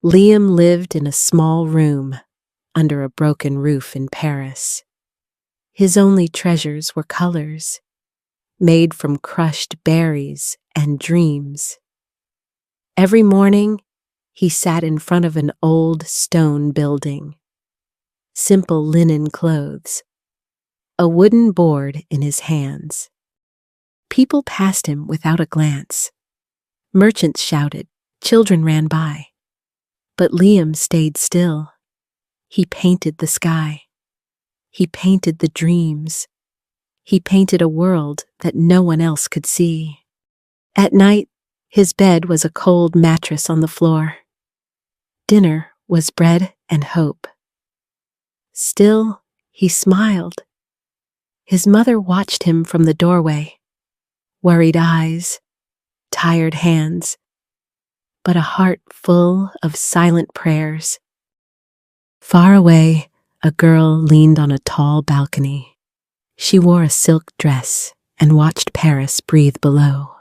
Liam lived in a small room under a broken roof in Paris. His only treasures were colors, made from crushed berries and dreams. Every morning, he sat in front of an old stone building, simple linen clothes, a wooden board in his hands. People passed him without a glance. Merchants shouted, children ran by. But Liam stayed still. He painted the sky. He painted the dreams. He painted a world that no one else could see. At night, his bed was a cold mattress on the floor. Dinner was bread and hope. Still, he smiled. His mother watched him from the doorway, worried eyes, tired hands, but a heart full of silent prayers. Far away, a girl leaned on a tall balcony. She wore a silk dress and watched Paris breathe below.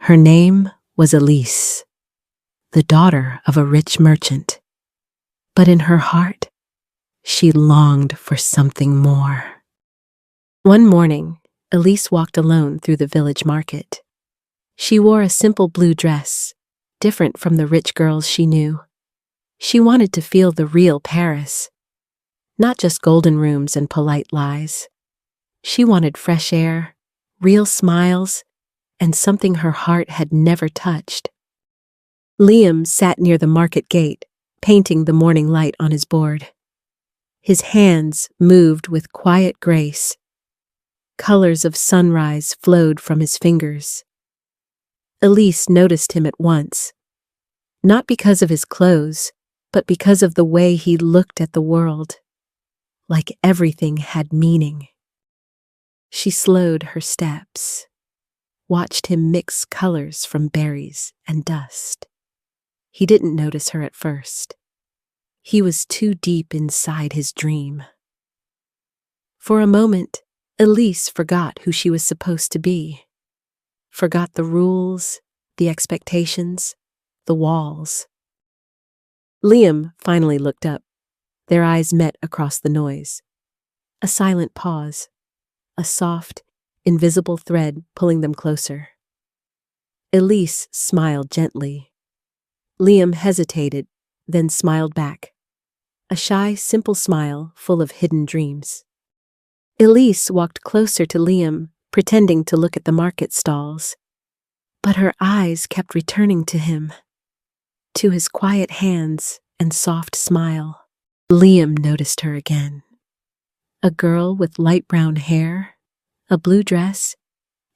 Her name was Elise, the daughter of a rich merchant. But in her heart, she longed for something more. One morning, Elise walked alone through the village market. She wore a simple blue dress, different from the rich girls she knew. She wanted to feel the real Paris, not just golden rooms and polite lies. She wanted fresh air, real smiles, and something her heart had never touched. Liam sat near the market gate, painting the morning light on his board. His hands moved with quiet grace. Colors of sunrise flowed from his fingers. Elise noticed him at once, not because of his clothes, but because of the way he looked at the world, like everything had meaning. She slowed her steps, watched him mix colors from berries and dust. He didn't notice her at first. He was too deep inside his dream. For a moment, Elise forgot who she was supposed to be, forgot the rules, the expectations, the walls. Liam finally looked up. Their eyes met across the noise. A silent pause, a soft, invisible thread pulling them closer. Elise smiled gently. Liam hesitated, then smiled back. A shy, simple smile full of hidden dreams. Elise walked closer to Liam, pretending to look at the market stalls. But her eyes kept returning to him, to his quiet hands and soft smile. Liam noticed her again. A girl with light brown hair, a blue dress,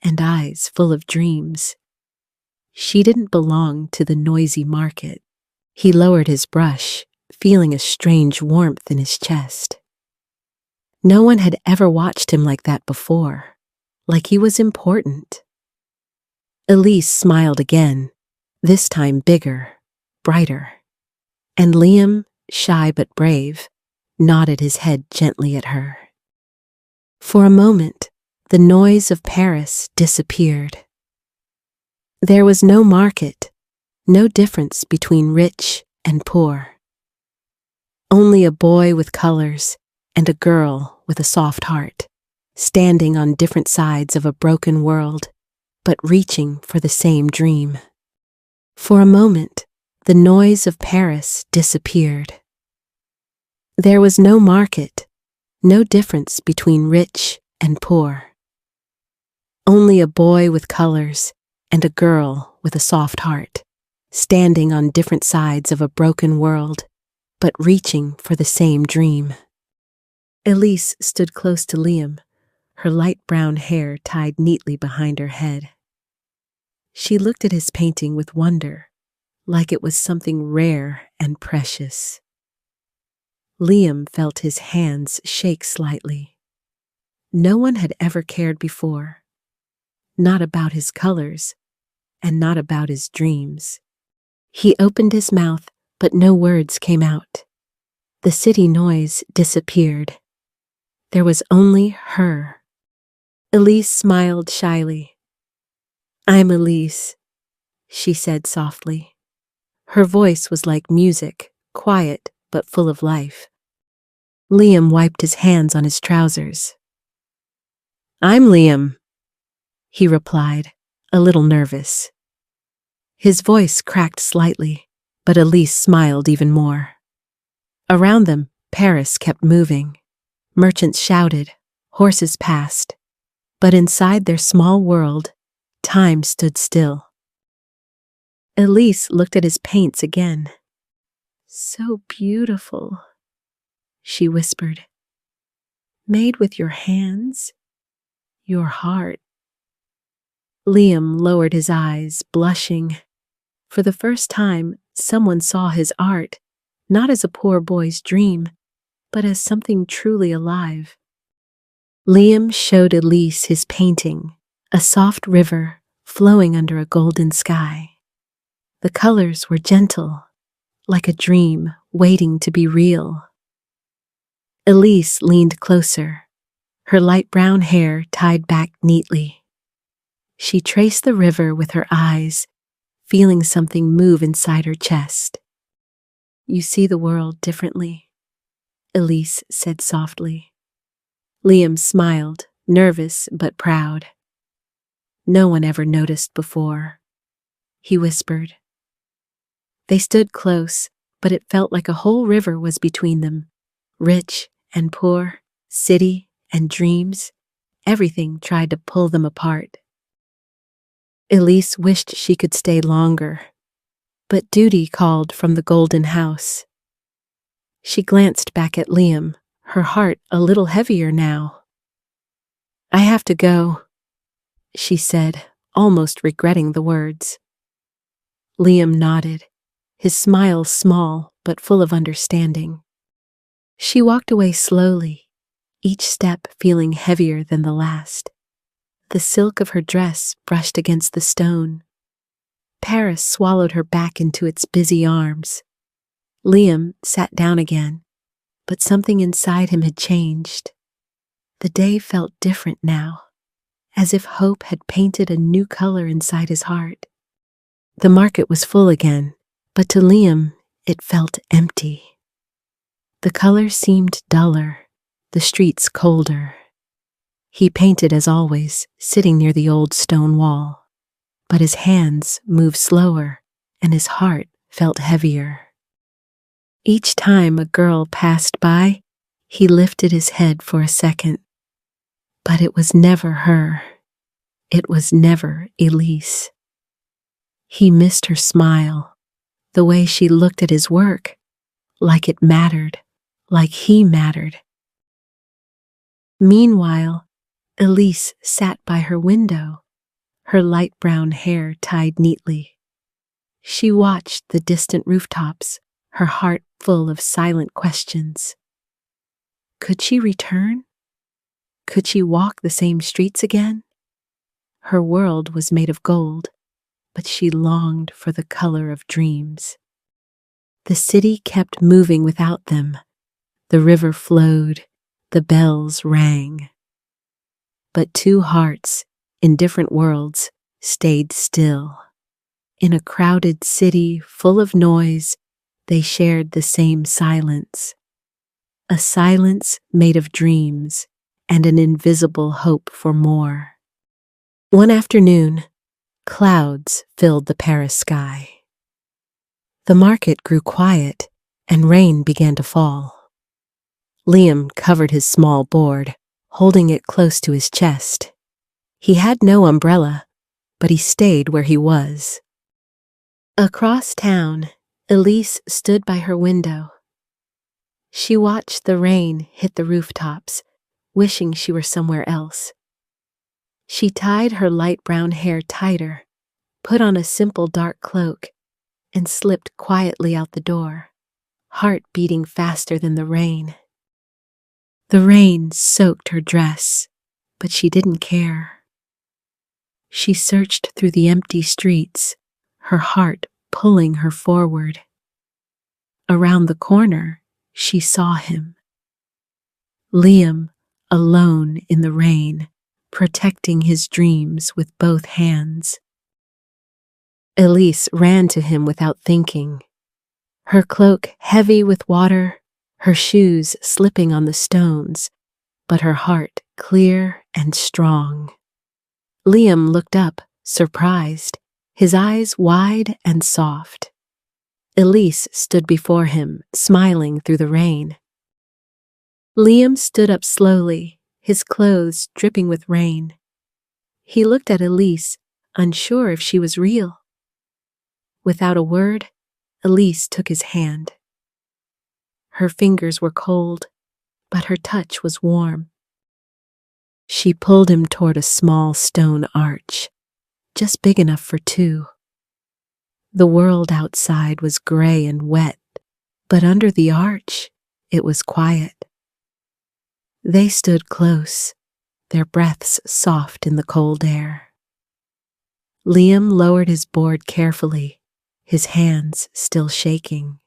and eyes full of dreams. She didn't belong to the noisy market. He lowered his brush, feeling a strange warmth in his chest. No one had ever watched him like that before, like he was important. Elise smiled again, this time bigger, brighter. And Liam, shy but brave, nodded his head gently at her. For a moment, the noise of Paris disappeared. There was no market, no difference between rich and poor. Only a boy with colors and a girl with a soft heart, standing on different sides of a broken world, but reaching for the same dream. For a moment, the noise of Paris disappeared. There was no market, no difference between rich and poor. Only a boy with colors and a girl with a soft heart, standing on different sides of a broken world, but reaching for the same dream. Elise stood close to Liam, her light brown hair tied neatly behind her head. She looked at his painting with wonder, like it was something rare and precious. Liam felt his hands shake slightly. No one had ever cared before, not about his colors, and not about his dreams. He opened his mouth, but no words came out. The city noise disappeared. There was only her. Elise smiled shyly. "I'm Elise," she said softly. Her voice was like music, quiet but full of life. Liam wiped his hands on his trousers. "I'm Liam," he replied, a little nervous. His voice cracked slightly, but Elise smiled even more. Around them, Paris kept moving. Merchants shouted, horses passed. But inside their small world, time stood still. Elise looked at his paints again. "So beautiful," she whispered. "Made with your hands, your heart." Liam lowered his eyes, blushing. For the first time, someone saw his art, not as a poor boy's dream, but as something truly alive. Liam showed Elise his painting, a soft river flowing under a golden sky. The colors were gentle, like a dream waiting to be real. Elise leaned closer, her light brown hair tied back neatly. She traced the river with her eyes, feeling something move inside her chest. "You see the world differently," Elise said softly. Liam smiled, nervous but proud. "No one ever noticed before," he whispered. They stood close, but it felt like a whole river was between them. Rich and poor, city and dreams, everything tried to pull them apart. Elise wished she could stay longer, but duty called from the golden house. She glanced back at Liam, her heart a little heavier now. "I have to go," she said, almost regretting the words. Liam nodded, his smile small but full of understanding. She walked away slowly, each step feeling heavier than the last. The silk of her dress brushed against the stone. Paris swallowed her back into its busy arms. Liam sat down again, but something inside him had changed. The day felt different now, as if hope had painted a new color inside his heart. The market was full again, but to Liam it felt empty. The color seemed duller, the streets colder. He painted as always, sitting near the old stone wall. But his hands moved slower, and his heart felt heavier. Each time a girl passed by, he lifted his head for a second. But it was never her. It was never Elise. He missed her smile, the way she looked at his work, like it mattered, like he mattered. Meanwhile, Elise sat by her window, her light brown hair tied neatly. She watched the distant rooftops, her heart full of silent questions. Could she return? Could she walk the same streets again? Her world was made of gold, but she longed for the color of dreams. The city kept moving without them. The river flowed, the bells rang. But two hearts, in different worlds, stayed still. In a crowded city full of noise, they shared the same silence. A silence made of dreams and an invisible hope for more. One afternoon, clouds filled the Paris sky. The market grew quiet and rain began to fall. Liam covered his small board, holding it close to his chest. He had no umbrella, but he stayed where he was. Across town, Elise stood by her window. She watched the rain hit the rooftops, wishing she were somewhere else. She tied her light brown hair tighter, put on a simple dark cloak, and slipped quietly out the door, heart beating faster than the rain. The rain soaked her dress, but she didn't care. She searched through the empty streets, her heart pulling her forward. Around the corner, she saw him. Liam, alone in the rain, protecting his dreams with both hands. Elise ran to him without thinking, her cloak heavy with water, her shoes slipping on the stones, but her heart clear and strong. Liam looked up, surprised, his eyes wide and soft. Elise stood before him, smiling through the rain. Liam stood up slowly, his clothes dripping with rain. He looked at Elise, unsure if she was real. Without a word, Elise took his hand. Her fingers were cold, but her touch was warm. She pulled him toward a small stone arch, just big enough for two. The world outside was gray and wet, but under the arch, it was quiet. They stood close, their breaths soft in the cold air. Liam lowered his board carefully, his hands still shaking.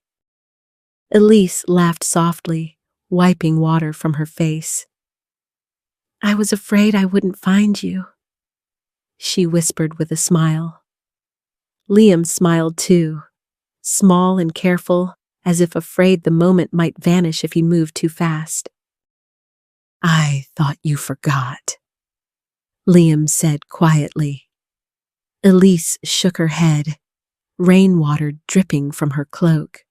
Elise laughed softly, wiping water from her face. "I was afraid I wouldn't find you," she whispered with a smile. Liam smiled too, small and careful, as if afraid the moment might vanish if he moved too fast. "I thought you forgot," Liam said quietly. Elise shook her head, rainwater dripping from her cloak.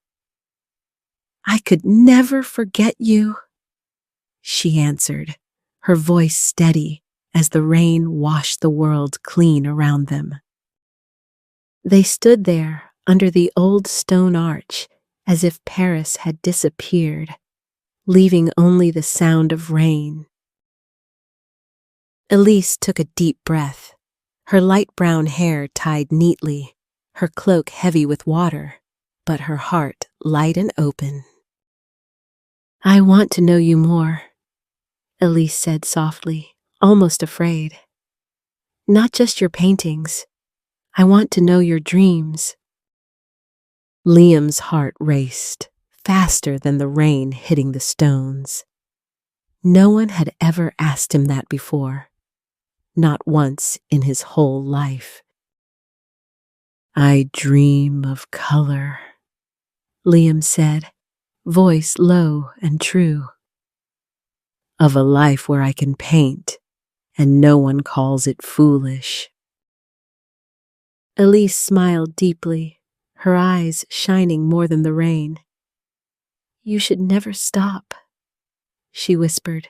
"I could never forget you," she answered, her voice steady as the rain washed the world clean around them. They stood there under the old stone arch as if Paris had disappeared, leaving only the sound of rain. Elise took a deep breath, her light brown hair tied neatly, her cloak heavy with water, but her heart light and open. "I want to know you more," Elise said softly, almost afraid. "Not just your paintings. I want to know your dreams." Liam's heart raced, faster than the rain hitting the stones. No one had ever asked him that before, not once in his whole life. "I dream of color," Liam said, voice low and true. "Of a life where I can paint, and no one calls it foolish." Elise smiled deeply, her eyes shining more than the rain. "You should never stop," she whispered.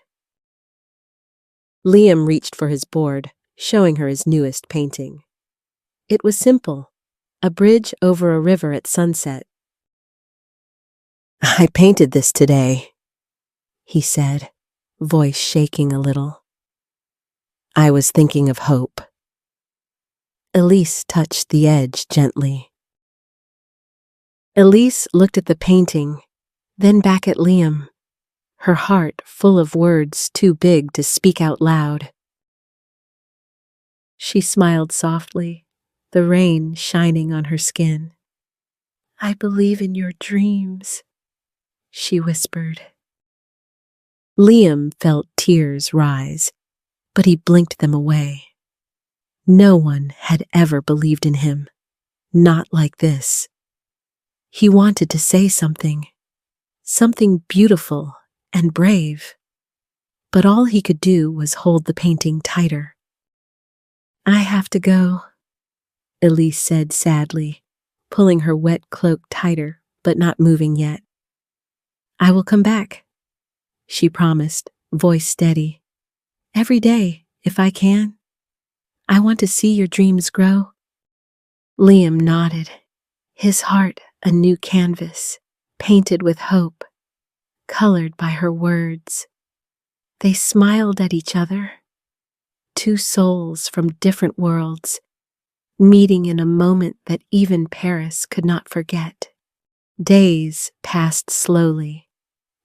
Liam reached for his board, showing her his newest painting. It was simple, a bridge over a river at sunset. "I painted this today," he said, voice shaking a little. "I was thinking of hope." Elise touched the edge gently. Elise looked at the painting, then back at Liam, her heart full of words too big to speak out loud. She smiled softly, the rain shining on her skin. "I believe in your dreams," she whispered. Liam felt tears rise, but he blinked them away. No one had ever believed in him, not like this. He wanted to say something beautiful and brave, but all he could do was hold the painting tighter. "I have to go," Elise said sadly, pulling her wet cloak tighter but not moving yet. "I will come back," she promised, voice steady. "Every day, if I can. I want to see your dreams grow." Liam nodded, his heart a new canvas, painted with hope, colored by her words. They smiled at each other, two souls from different worlds, meeting in a moment that even Paris could not forget. Days passed slowly,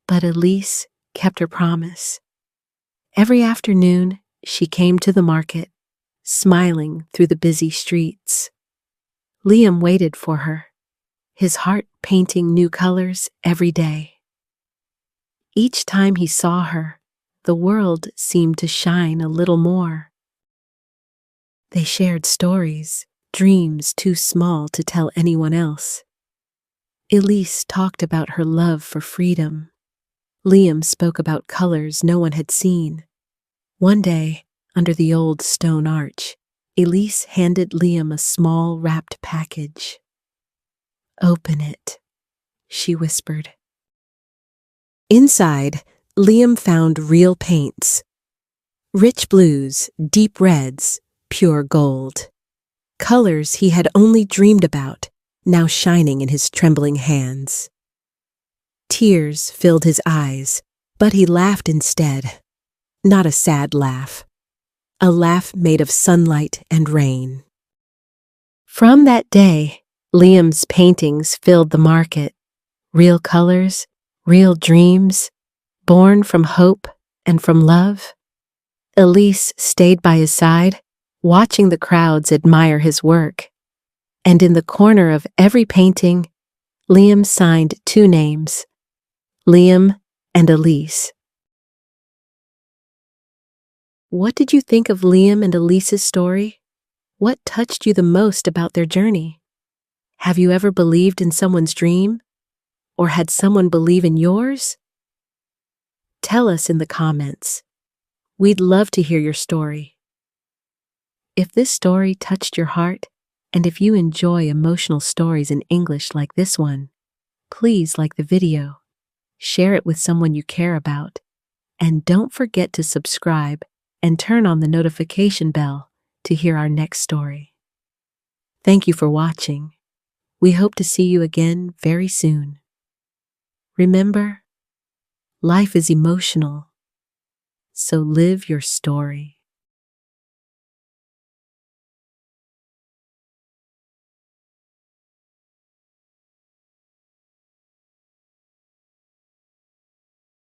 but Elise kept her promise. Every afternoon, she came to the market, smiling through the busy streets. Liam waited for her, his heart painting new colors every day. Each time he saw her, the world seemed to shine a little more. They shared stories, dreams too small to tell anyone else. Elise talked about her love for freedom. Liam spoke about colors no one had seen. One day, under the old stone arch, Elise handed Liam a small wrapped package. "Open it," she whispered. Inside, Liam found real paints. Rich blues, deep reds, pure gold. Colors he had only dreamed about, now shining in his trembling hands. Tears filled his eyes, but he laughed instead. Not a sad laugh. A laugh made of sunlight and rain. From that day, Liam's paintings filled the market. Real colors, real dreams, born from hope and from love. Elise stayed by his side, watching the crowds admire his work. And in the corner of every painting, Liam signed two names, Liam and Elise. What did you think of Liam and Elise's story? What touched you the most about their journey? Have you ever believed in someone's dream? Or had someone believe in yours? Tell us in the comments. We'd love to hear your story. If this story touched your heart, and if you enjoy emotional stories in English like this one, please like the video, share it with someone you care about, and don't forget to subscribe and turn on the notification bell to hear our next story. Thank you for watching. We hope to see you again very soon. Remember, life is emotional, so live your story.